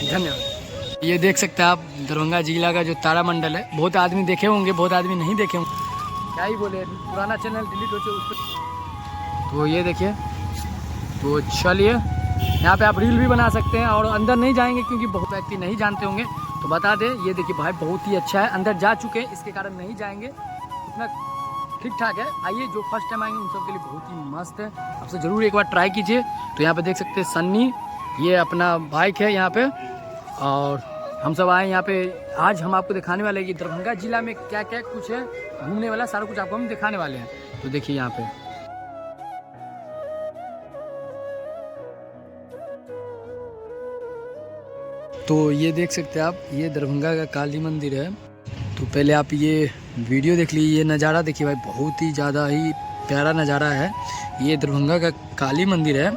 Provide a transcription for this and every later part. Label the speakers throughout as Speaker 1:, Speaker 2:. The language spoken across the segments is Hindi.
Speaker 1: धन्यवाद। ये देख सकते हैं आप दरभंगा जिला का जो तारामंडल है, बहुत आदमी देखे होंगे, बहुत आदमी नहीं देखे होंगे, क्या ही बोले, पुराना चैनल डिलीट हो चुका उस पर। तो ये देखिए, तो चलिए यहाँ पे आप रील भी बना सकते हैं और अंदर नहीं जाएंगे क्योंकि बहुत व्यक्ति नहीं जानते होंगे, तो बता दें ये देखिए भाई बहुत ही अच्छा है, अंदर जा चुके हैं इसके कारण नहीं जाएंगे, इतना ठीक ठाक है। आइए जो फर्स्ट टाइम आएंगे उन सब के लिए बहुत ही मस्त है, आपसे ज़रूर एक बार ट्राई कीजिए। तो यहाँ पे देख सकते हैं सन्नी, ये अपना बाइक है यहाँ पे, और हम सब आए यहाँ पे। आज हम आपको दिखाने वाले हैं कि दरभंगा जिला में क्या क्या कुछ है घूमने वाला, सारा कुछ आपको हम दिखाने वाले हैं। तो देखिए यहाँ पे तो ये देख सकते हैं आप, ये दरभंगा का काली मंदिर है। तो पहले आप ये वीडियो देख लीजिए, ये नज़ारा देखिए भाई, बहुत ही ज़्यादा ही प्यारा नज़ारा है। ये दरभंगा का काली मंदिर है,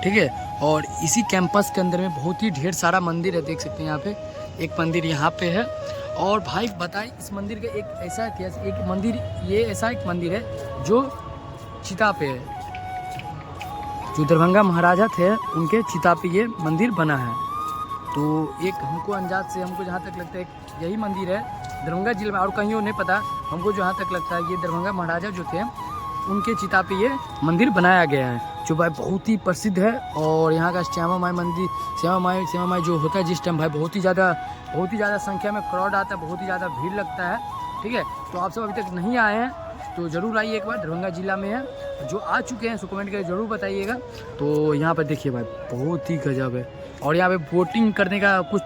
Speaker 1: ठीक है। और इसी कैंपस के अंदर में बहुत ही ढेर सारा मंदिर है, देख सकते हैं यहाँ पे एक मंदिर यहाँ पे है। और भाई बताएं इस मंदिर का एक ऐसा इतिहास, एक मंदिर, ये ऐसा एक मंदिर है जो चिता पे है, जो दरभंगा महाराजा थे उनके चिता पे ये मंदिर बना है। तो एक हमको अंदाज से, हमको जहाँ तक लगता है यही मंदिर है दरभंगा जिले में, और कहीं और नहीं पता हमको, जहाँ तक लगता है ये दरभंगा महाराजा जो थे उनके चिता पे ये मंदिर बनाया गया है, जो भाई बहुत ही प्रसिद्ध है। और यहाँ का श्यामा माई मंदिर, श्यामा माई जो होता है जिस टाइम भाई बहुत ही ज़्यादा संख्या में क्राउड आता है, बहुत ही ज़्यादा भीड़ लगता है, ठीक है। तो आप सब अभी तक नहीं आए हैं तो ज़रूर आइए एक बार, दरभंगा जिला में है। जो आ चुके हैं सो कमेंट करके ज़रूर बताइएगा। तो यहाँ पर देखिए भाई बहुत ही गजब है। और यहाँ पे बोटिंग करने का कुछ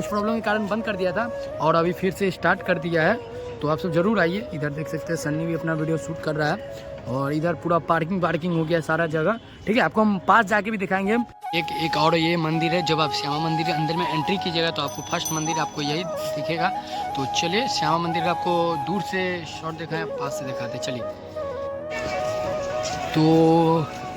Speaker 1: प्रॉब्लम के कारण बंद कर दिया था और अभी फिर से स्टार्ट कर दिया है, तो आप सब ज़रूर आइए। इधर देख सकते हैं सन्नी भी अपना वीडियो शूट कर रहा है, और इधर पूरा पार्किंग हो गया सारा जगह, ठीक है। आपको हम पास जाके भी दिखाएंगे हम। एक और ये मंदिर है, जब आप श्यामा मंदिर के अंदर में एंट्री कीजिएगा तो आपको फर्स्ट मंदिर आपको यही दिखेगा। तो चलिए श्यामा मंदिर का आपको दूर से शॉट दिखाएं, पास से दिखाते चलिए। तो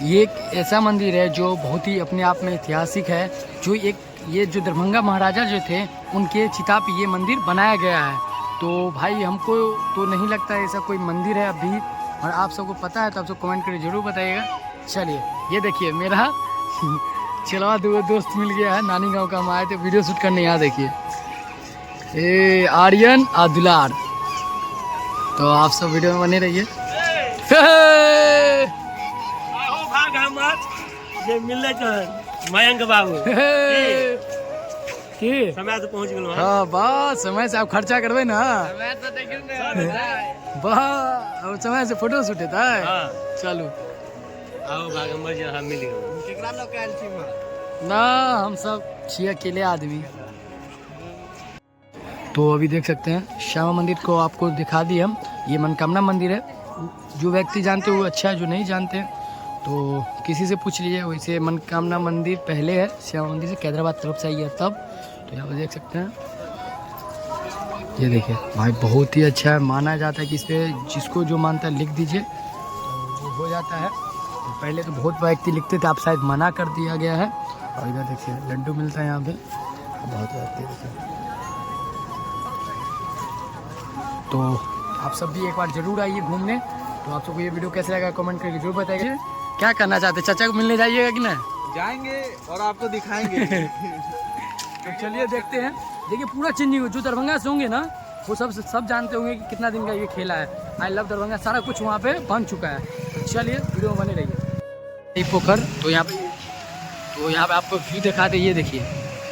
Speaker 1: ये एक ऐसा मंदिर है जो बहुत ही अपने आप में ऐतिहासिक है, जो ये जो दरभंगा महाराजा जो थे उनके चिता पे ये मंदिर बनाया गया है। तो भाई हमको तो नहीं लगता है ऐसा कोई मंदिर है अभी, और आप सबको पता है तो आप सब कमेंट करके जरूर बताइएगा। चलिए ये देखिए मेरा चलवा दोस्त मिल गया है, नानी गांव का हम आए थे वीडियो शूट करने, यहाँ देखिए ए आर्यन दुलार। तो आप सब वीडियो में बने रहिए।
Speaker 2: मयंक बाबू
Speaker 1: की
Speaker 2: समय से पहुँच गए।
Speaker 1: हाँ बस समय से आप खर्चा करबे ना, बस समय से फोटो शूट होता है। चलो
Speaker 2: आओ भागम्बर जी, हम मिल गए।
Speaker 1: ना हम सब छिए अकेले आदमी। तो अभी देख सकते हैं श्यामा मंदिर को आपको दिखा दिए हम। ये मनकामना मंदिर है, जो व्यक्ति जानते हैं वो अच्छा है, जो नहीं जानते तो किसी से पूछ लीजिए। वैसे मनकामना मंदिर पहले है श्यामा मंदिर से, कैदराबाद तरफ से आई है तब। तो यहाँ पर देख सकते हैं, ये देखिए भाई बहुत ही अच्छा है, माना जाता है कि इस पर जिसको जो मानता है लिख दीजिए तो वो हो जाता है। तो पहले तो बहुत व्यक्ति लिखते थे, आप शायद मना कर दिया गया है। और इधर देखिए लड्डू मिलता है यहाँ पे, बहुत व्यक्ति देखिए। तो आप सब भी एक बार जरूर आइए घूमने। तो आप सबको ये वीडियो कैसे लगा कमेंट करके जरूर बताइए। क्या करना चाहते, चाचा को मिलने जाइएगा कि नहीं?
Speaker 3: जाएंगे और आपको दिखाएंगे।
Speaker 1: तो चलिए देखते हैं। देखिए पूरा चेंजिंग हो, जो दरभंगा से होंगे ना वो सब जानते होंगे कि कितना दिन का ये खेला है। आई लव दरभंगा, सारा कुछ वहाँ पे बन चुका है। तो चलिए वीडियो में बने रहिए। पोखर तो यहाँ पे आपको व्यू दिखाते, ये देखिए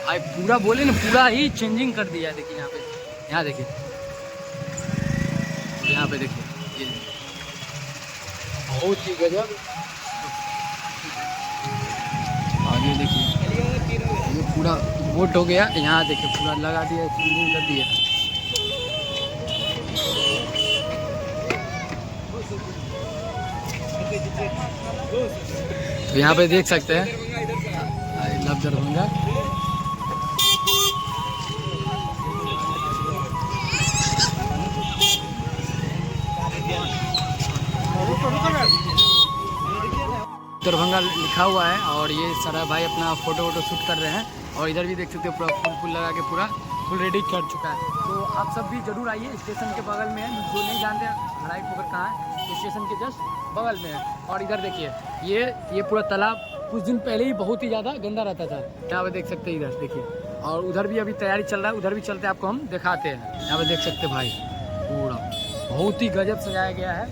Speaker 1: भाई पूरा बोले ना पूरा ही चेंजिंग कर दिया है। देखिए यहाँ देखिए, यहाँ पे देखिए ये बहुत ही गजब। आगे देखिए ये पूरा बोट हो गया, यहाँ देखिए पूरा लगा दिया, चेंजिंग कर दिया। तो यहाँ पे देख सकते हैं आई लव दरभंगा। दरभंगा लिखा हुआ है, और ये सारा भाई अपना फोटो शूट कर रहे हैं। और इधर भी देख सकते हैं पूरा फुल लगा के पूरा फुल रेडी कर चुका है। तो आप सब भी जरूर आइए, स्टेशन के बगल में है, जो नहीं जानते हराई पोखर कहाँ है, स्टेशन के जस्ट बगल में है। और इधर देखिए ये पूरा तालाब कुछ दिन पहले ही बहुत ही ज़्यादा गंदा रहता था। यहाँ पे देख सकते हैं, इधर देखिए, और उधर भी अभी तैयारी चल रहा है, उधर भी चलते आपको हम दिखाते हैं। यहाँ पे देख सकते हैं भाई, पूरा बहुत ही गजब सजाया गया है।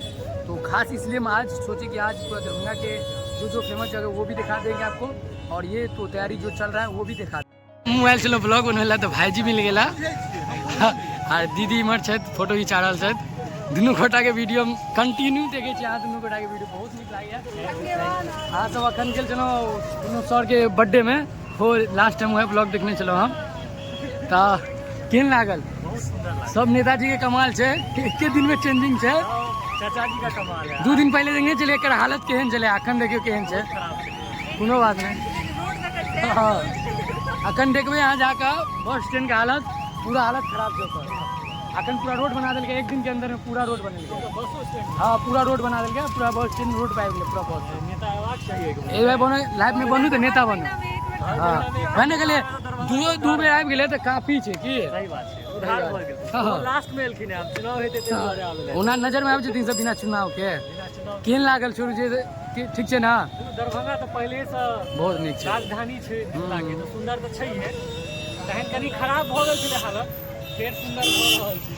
Speaker 1: तो खास इसलिए हम आज सोचे कि आज पूरा दरभंगा के जो फेमस जगह वो भी दिखा देंगे आपको, और ये तो तैयारी जो चल रहा है वो भी दिखा। मोबाइल से ब्लॉग बनवेला तो भाईजी मिल गया और दीदी इमर छथि फोटो खिंचा रहा छथि। दुनू गोटा के वीडियो हम कंटिन्यू देखे अहाँ दुनू गोटा के वीडियो बहुत नीक लागैए। अहाँ सब अखन गेल छलहुँ दुनू सर के बर्थडे में, हो लास्ट टाइम वह ब्लॉग देखने छलहुँ हम। तो केहन लागल? सब नेताजी के कमाल है, एक दिन में चेंजिंग है।
Speaker 2: चाचा जी का कमाल है।
Speaker 1: 2 दिन पहले देखे चले एक हालत केहन चले, अखन देखियो केहन है, कोनो बात नहीं। हाँ अखन देखबे यहाँ जाकर बस स्टैंड का हालत, पूरा हालत खराब है। अखन पूरा रोड बना दिल, एक दिन के अंदर में पूरा रोड बन गया। हाँ पूरा रोड बना दिल, पूरा बस स्टैंड रोड पाइब पूरा बस
Speaker 2: नेता आवाज चाहिए
Speaker 1: बनो लाइफ में बनू तो नेता बनू। हाँ बने के लिए दू बेर आबि गेलै तो काफी छै की।
Speaker 2: सही बात है। लास्ट में एलखिन आप चुनाव हेतै ते दुआरे आबे।
Speaker 1: ओना नजर में आबि जेथिन सब बिना चुनाव के। केहन लागल शुरू जे ठीक छै ना?
Speaker 2: दरभंगा तो पहले से
Speaker 1: बहुत नीक छै,
Speaker 2: राजधानी छै जिला के, तो सुंदर तो छै है। तहन कनी खराब भ गेल छलै हालत, फिर सुंदर भ रहल छै।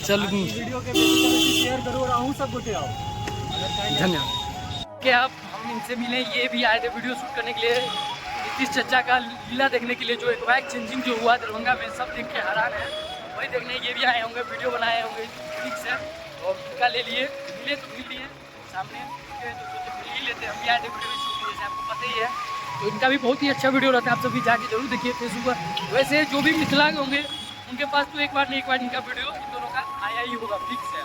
Speaker 1: चलू
Speaker 2: वीडियो के बेसी शेयर करो और अहूँ सब गोटे आओ।
Speaker 1: धन्यवाद। क्या आप हम इनसे मिले, ये भी आए थे वीडियो शूट करने के लिए, नीतीश चाचा का लीला देखने के लिए, जो एक वाइक चेंजिंग जो हुआ दरभंगा में, सब देख के हैरान है। वही देखने ये भी आए होंगे, वीडियो बनाए होंगे ठीक से, और टीका ले लिए, मिले तो मिल लिए सामने, तो सोचे मिल ही लेते। हम भी आए थे वीडियो शूट के, जैसे आपको पता ही है। तो इनका भी बहुत ही अच्छा वीडियो रहता है, आप सभी जाके जरूर देखिए फेसबुक पर। वैसे जो भी मिथिला के होंगे उनके पास तो एक बार नहीं एक बार इनका वीडियो इन दोनों का आया ही होगा फिक्स है।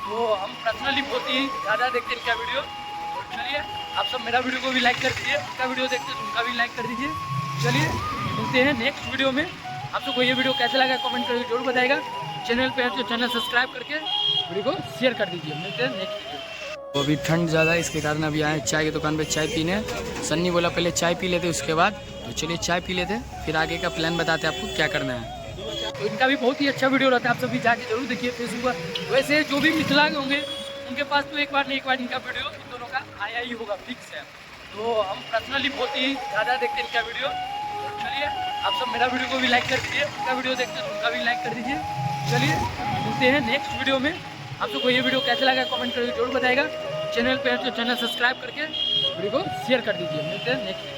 Speaker 1: तो हम पर्सनली बहुत ही ज़्यादा देखते हैं इनका वीडियो। चलिए आप सब मेरा वीडियो को भी लाइक कर दीजिए, उनका वीडियो देखते हैं उनका भी लाइक कर दीजिए। चलिए मिलते हैं नेक्स्ट वीडियो में। आप सबको ये वीडियो कैसा लगा कमेंट करके जरूर बताएगा। चैनल पे है तो चैनल सब्सक्राइब करके वीडियो को शेयर कर दीजिए। मिलते हैं नेक्स्ट वीडियो। तो अभी ठंड ज़्यादा है, इसके कारण अभी आए चाय की दुकान पे चाय पीने। सन्नी बोला पहले चाय पी लेते उसके बाद, तो चलिए चाय पी लेते, फिर आगे का प्लान बताते हैं आपको क्या करना है। तो इनका भी बहुत ही अच्छा वीडियो रहता है, आप सभी जाके जरूर देखिए फेसबुक पर। वैसे जो भी मिथिला के होंगे उनके पास तो एक बार नहीं एक बार इनका वीडियो इन दोनों का आया ही होगा फिक्स है। तो हम पर्सनली बहुत ही ज़्यादा देखते हैं इनका वीडियो। चलिए आप सब मेरा वीडियो को भी लाइक कर दीजिए, उनका वीडियो देखते हैं उनका भी लाइक कर दीजिए। चलिए मिलते हैं नेक्स्ट वीडियो में। आप सबको ये वीडियो कैसा लगा कमेंट करके जरूर बताएगा। चैनल पे है तो चैनल सब्सक्राइब करके वीडियो को शेयर कर दीजिए। मिलते हैं नेक्स्ट वीडियो।